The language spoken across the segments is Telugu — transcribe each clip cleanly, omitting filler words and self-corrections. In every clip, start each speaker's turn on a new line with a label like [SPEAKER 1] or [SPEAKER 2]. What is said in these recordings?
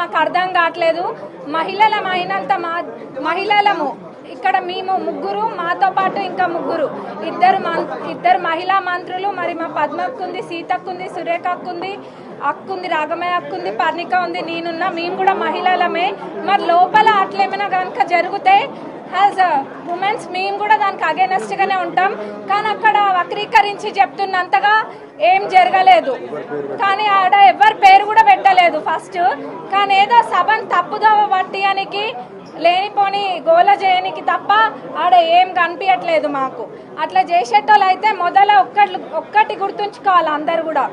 [SPEAKER 1] మాకు అర్థం కావట్లేదు. మహిళలమైనంత మహిళలము ఇక్కడ మేము ముగ్గురు, మాతో పాటు ఇంకా ముగ్గురు, ఇద్దరు మహిళా మంత్రులు, మరి మా పద్మక్కుంది, సీతక్కుంది, సురేఖక్కుంది, అక్కుంది, రాగమయ్య అక్కుంది, పర్ణిక ఉంది, నేనున్నా. మేము కూడా మహిళలమే. మరి లోపల అట్లేమైనా కనుక జరిగితే యాజ్ ఉమెన్స్ మేము కూడా దానికి అగేనెస్ట్గానే ఉంటాం. కానీ అక్కడ వక్రీకరించి చెప్తున్నంతగా ఏం జరగలేదు. కానీ ఆడ ఎవరి పేరు కూడా పెట్టలేదు ఫస్ట్. కానీ ఏదో సభను తప్పుదోవ పట్టియానికి, లేనిపోని గోల చేయనికి తప్ప ఆడ ఏం కనిపించట్లేదు మాకు. అట్లా చేసేటోళ్ళు అయితే మొదల ఒక్కటి గుర్తుంచుకోవాలి అందరు కూడా.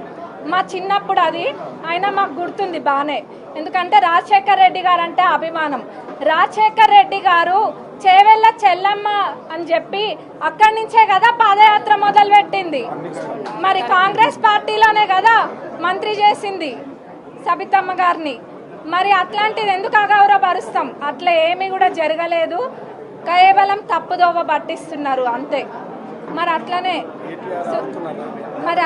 [SPEAKER 1] మా చిన్నప్పుడు అది అయినా మాకు గుర్తుంది బాగానే. ఎందుకంటే రాజశేఖర్ రెడ్డి గారు అంటే అభిమానం. రాజశేఖర్ రెడ్డి గారు చేవెళ్ళ చెల్లమ్మ అని చెప్పి అక్కడి నుంచే కదా పాదయాత్ర మొదలు పెట్టింది. మరి కాంగ్రెస్ పార్టీలోనే కదా మంత్రి చేసింది సబితమ్మ గారిని. మరి అట్లాంటిది ఎందుకు అగౌరవపరుస్తాం? అట్లా ఏమీ కూడా జరగలేదు. కేవలం తప్పుదోవ పట్టిస్తున్నారు అంతే. మరి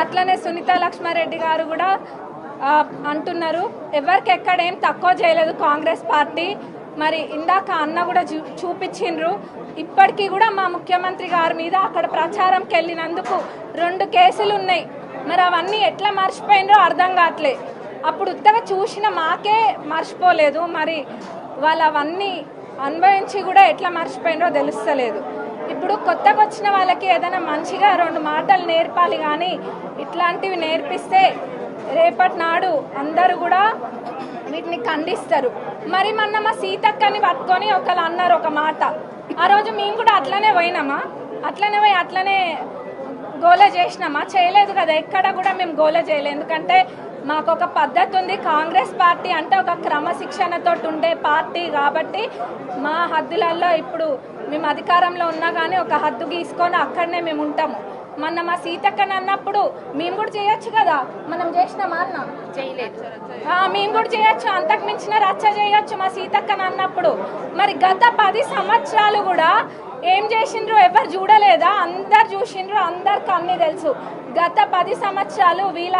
[SPEAKER 1] అట్లనే సునీత లక్ష్మారెడ్డి గారు కూడా అంటున్నారు ఎవరికి ఎక్కడేం తక్కువ చేయలేదు కాంగ్రెస్ పార్టీ. మరి ఇందాక అన్న కూడా చూపించిండ్రు. ఇప్పటికీ కూడా మా ముఖ్యమంత్రి గారి మీద అక్కడ ప్రచారంకి వెళ్ళినందుకు 2 కేసులు ఉన్నాయి. మరి అవన్నీ ఎట్లా మర్చిపోయినరో అర్థం కావట్లే. అప్పుడు ఉత్తగా చూసిన మాకే మర్చిపోలేదు. మరి వాళ్ళు అవన్నీ అనుభవించి కూడా ఎట్లా మర్చిపోయినరో తెలుస్తలేదు. ఇప్పుడు కొత్తగా వచ్చిన వాళ్ళకి ఏదైనా మంచిగా 2 మాటలు నేర్పాలి. కానీ ఇట్లాంటివి నేర్పిస్తే రేపటి నాడు అందరూ కూడా వీటిని ఖండిస్తారు. మరి మొన్న మా సీతక్కని పట్టుకొని ఒకళ్ళు అన్నారు ఒక మాట. ఆ రోజు మేము కూడా అట్లనే పోయినామా? అట్లనే పోయి అట్లనే గోల చేసినామా? చేయలేదు కదా. ఎక్కడ కూడా మేము గోల చేయలేదు. ఎందుకంటే మాకు ఒక పద్ధతి ఉంది. కాంగ్రెస్ పార్టీ అంటే ఒక క్రమశిక్షణతో ఉండే పార్టీ కాబట్టి మా హద్దులలో ఇప్పుడు మేము అధికారంలో ఉన్నా కానీ ఒక హద్దు గీసుకొని అక్కడనే మేము ఉంటాము. మొన్న మా సీతక్కని అన్నప్పుడు మేము కూడా చేయొచ్చు కదా. మనం చేసినామా అన్న? చేయలేదు. మేము కూడా చేయొచ్చు. అంతకు మించిన రచ్చ చేయొచ్చు మా సీతక్కని అన్నప్పుడు. మరి గత 10 సంవత్సరాలు కూడా ఏం చేసిండ్రు ఎవరు చూడలేదా? అందరు చూసిండ్రు, అందరికి అన్నీ తెలుసు. గత 10 సంవత్సరాలు వీళ్ళ